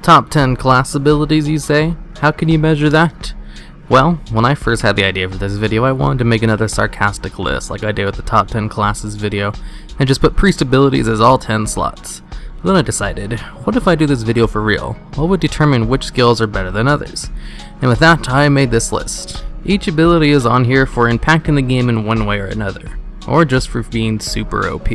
Top 10 class abilities, you say? How can you measure that? Well, when I first had the idea for this video, I wanted to make another sarcastic list like I did with the top 10 classes video, and just put priest abilities as all 10 slots. But then I decided, what if I do this video for real? What would determine which skills are better than others? And with that, I made this list. Each ability is on here for impacting the game in one way or another, or just for being super OP.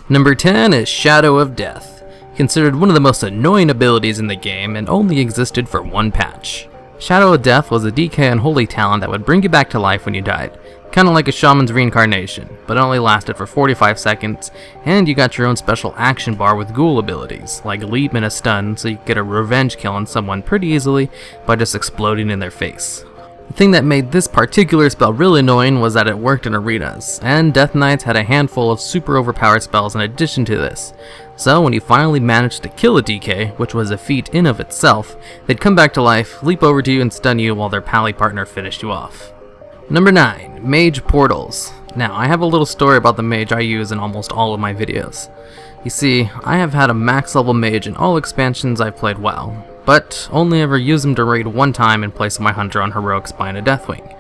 Number 10 is Shadow of Death, considered one of the most annoying abilities in the game and only existed for one patch. Shadow of Death was a DK unholy talent that would bring you back to life when you died, kinda like a shaman's Reincarnation, but only lasted for 45 seconds, and you got your own special action bar with ghoul abilities, like leap and a stun, so you could get a revenge kill on someone pretty easily by just exploding in their face. The thing that made this particular spell really annoying was that it worked in arenas, and Death Knights had a handful of super overpowered spells in addition to this. So when you finally managed to kill a DK, which was a feat in of itself, they'd come back to life, leap over to you and stun you while their pally partner finished you off. Number 9, Mage Portals. Now, I have a little story about the mage I use in almost all of my videos. You see, I have had a max level mage in all expansions I've played WoW, but only ever used him to raid one time in place of my hunter on Heroic Spine of Deathwing.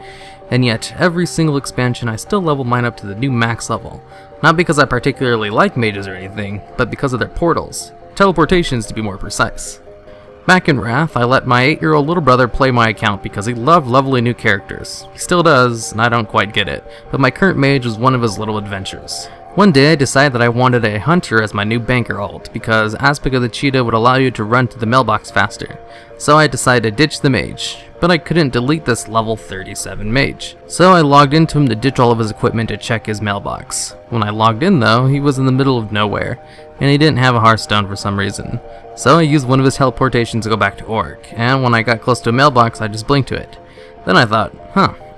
And yet, every single expansion I still level mine up to the new max level. Not because I particularly like mages or anything, but because of their portals. Teleportations to be more precise. Back in Wrath, I let my 8-year-old little brother play my account because he loved leveling new characters. He still does, and I don't quite get it, but my current mage was one of his little adventures. One day I decided that I wanted a hunter as my new banker ult, because Aspect of the Cheetah would allow you to run to the mailbox faster. So I decided to ditch the mage, but I couldn't delete this level 37 mage. So I logged into him to ditch all of his equipment to check his mailbox. When I logged in though, he was in the middle of nowhere, and he didn't have a Hearthstone for some reason. So I used one of his teleportations to go back to Orc, and when I got close to a mailbox I just blinked to it. Then I thought,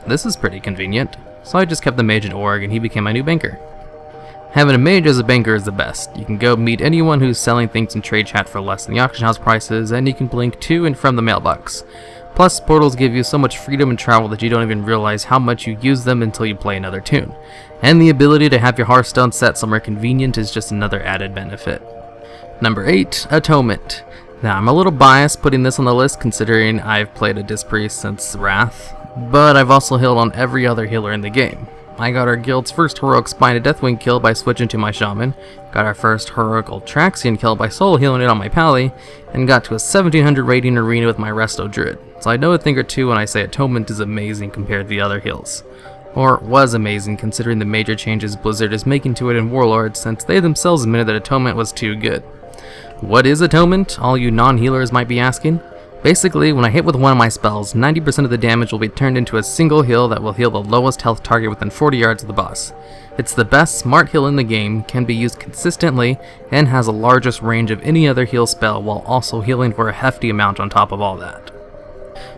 this is pretty convenient. So I just kept the mage in Orc and he became my new banker. Having a mage as a banker is the best. You can go meet anyone who's selling things in trade chat for less than the auction house prices, and you can blink to and from the mailbox. Plus, portals give you so much freedom and travel that you don't even realize how much you use them until you play another tune. And the ability to have your Hearthstone set somewhere convenient is just another added benefit. Number 8, Atonement. Now, I'm a little biased putting this on the list considering I've played a Disc Priest since Wrath, but I've also healed on every other healer in the game. I got our guild's first Heroic Spine of Deathwing kill by switching to my Shaman, got our first Heroic Ultraxian kill by solo healing it on my Pally, and got to a 1700 rating arena with my Resto Druid. So I know a thing or two when I say Atonement is amazing compared to the other heals. Or was amazing considering the major changes Blizzard is making to it in Warlords, since they themselves admitted that Atonement was too good. What is Atonement? All you non-healers might be asking. Basically, when I hit with one of my spells, 90% of the damage will be turned into a single heal that will heal the lowest health target within 40 yards of the boss. It's the best smart heal in the game, can be used consistently, and has the largest range of any other heal spell while also healing for a hefty amount on top of all that.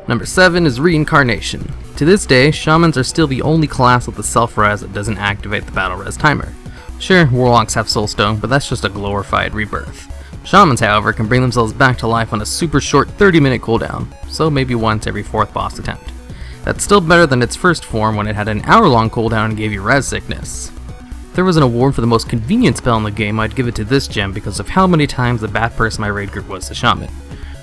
Number 7 is Reincarnation. To this day, Shamans are still the only class with the self-res that doesn't activate the battle res timer. Sure, Warlocks have Soulstone, but that's just a glorified rebirth. Shamans, however, can bring themselves back to life on a super short 30-minute cooldown, so maybe once every 4th boss attempt. That's still better than its first form when it had an hour-long cooldown and gave you res sickness. If there was an award for the most convenient spell in the game, I'd give it to this gem because of how many times the bad person my raid group was the Shaman.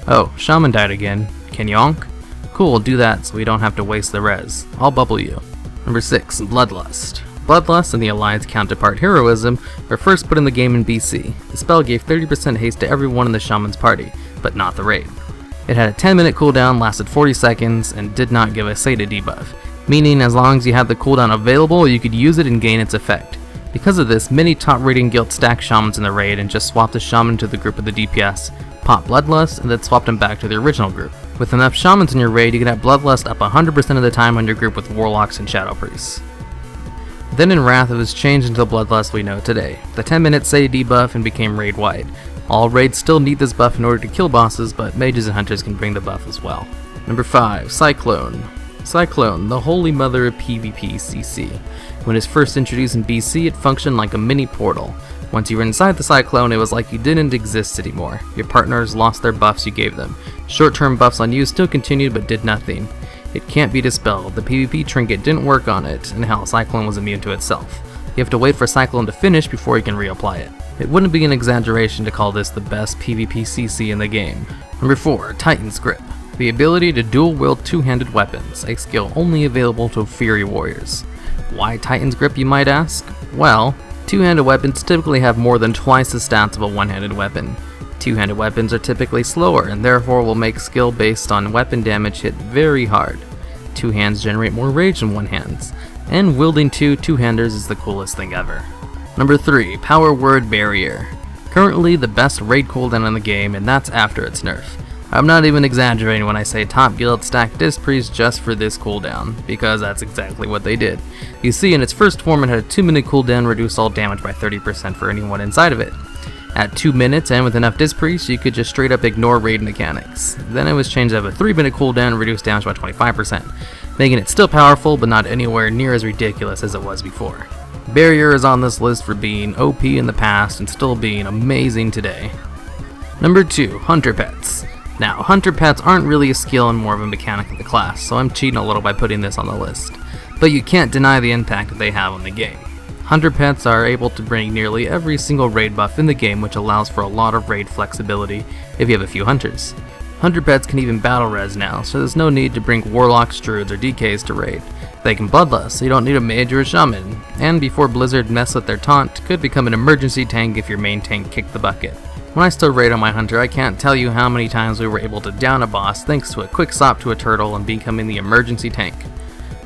Oh, Shaman died again. Can you onk? Cool, do that so we don't have to waste the res. I'll bubble you. Number 6, Bloodlust. Bloodlust and the Alliance counterpart Heroism were first put in the game in BC. The spell gave 30% haste to everyone in the Shaman's party, but not the raid. It had a 10-minute cooldown, lasted 40 seconds, and did not give a Sata debuff, meaning as long as you had the cooldown available, you could use it and gain its effect. Because of this, many top rating guilds stacked Shamans in the raid and just swapped the Shaman to the group of the DPS, popped Bloodlust, and then swapped him back to the original group. With enough Shamans in your raid, you can have Bloodlust up 100% of the time on your group with Warlocks and Shadow Priests. Then in Wrath it was changed into the Bloodlust we know today. The 10-minute Sata debuff and became raid-wide. All raids still need this buff in order to kill bosses, but mages and hunters can bring the buff as well. Number 5, Cyclone. Cyclone, the holy mother of PvP CC. When it was first introduced in BC, it functioned like a mini portal. Once you were inside the Cyclone, it was like you didn't exist anymore. Your partners lost their buffs you gave them. Short-term buffs on you still continued but did nothing. It can't be dispelled, the PvP trinket didn't work on it, and hell, Cyclone was immune to itself. You have to wait for Cyclone to finish before you can reapply it. It wouldn't be an exaggeration to call this the best PvP CC in the game. Number 4. Titan's Grip. The ability to dual-wield two-handed weapons, a skill only available to Fury Warriors. Why Titan's Grip, you might ask? Well, two-handed weapons typically have more than twice the stats of a one-handed weapon. Two-handed weapons are typically slower and therefore will make skill based on weapon damage hit very hard. Two hands generate more rage than one hands, and wielding two-handers is the coolest thing ever. Number 3. Power Word Barrier. Currently the best raid cooldown in the game, and that's after its nerf. I'm not even exaggerating when I say top guild stacked Dispriest just for this cooldown, because that's exactly what they did. You see, in its first form it had a 2-minute cooldown, reduced all damage by 30% for anyone inside of it. At 2 minutes and with enough Dispriest, you could just straight up ignore raid mechanics. Then it was changed to have a 3-minute cooldown and reduced damage by 25%, making it still powerful but not anywhere near as ridiculous as it was before. Barrier is on this list for being OP in the past and still being amazing today. Number 2. Hunter Pets. Now, Hunter Pets aren't really a skill and more of a mechanic of the class, so I'm cheating a little by putting this on the list. But you can't deny the impact that they have on the game. Hunter Pets are able to bring nearly every single raid buff in the game, which allows for a lot of raid flexibility if you have a few hunters. Hunter Pets can even battle res now, so there's no need to bring Warlocks, Druids, or DKs to raid. They can bloodlust, so you don't need a Mage or a Shaman, and before Blizzard mess with their taunt, could become an emergency tank if your main tank kicked the bucket. When I still raid on my hunter, I can't tell you how many times we were able to down a boss thanks to a quick sop to a turtle and becoming the emergency tank.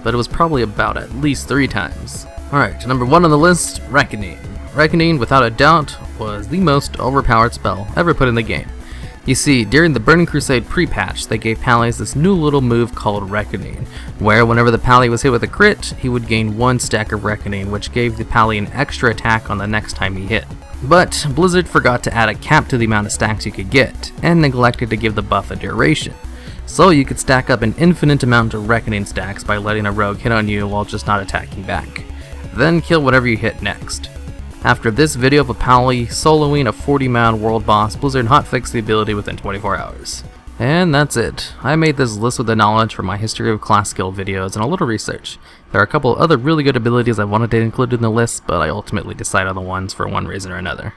But it was probably about at least 3 times. Alright, number 1 on the list, Reckoning. Reckoning, without a doubt, was the most overpowered spell ever put in the game. You see, during the Burning Crusade pre-patch, they gave Pallies this new little move called Reckoning, where whenever the Pally was hit with a crit, he would gain 1 stack of Reckoning, which gave the Pally an extra attack on the next time he hit. But Blizzard forgot to add a cap to the amount of stacks you could get, and neglected to give the buff a duration. So you could stack up an infinite amount of Reckoning stacks by letting a rogue hit on you while just not attacking back. Then kill whatever you hit next. After this video of a Pally soloing a 40-man world boss, Blizzard hotfixed the ability within 24 hours. And that's it. I made this list with the knowledge from my history of class skill videos and a little research. There are a couple other really good abilities I wanted to include in the list, but I ultimately decided on the ones for one reason or another.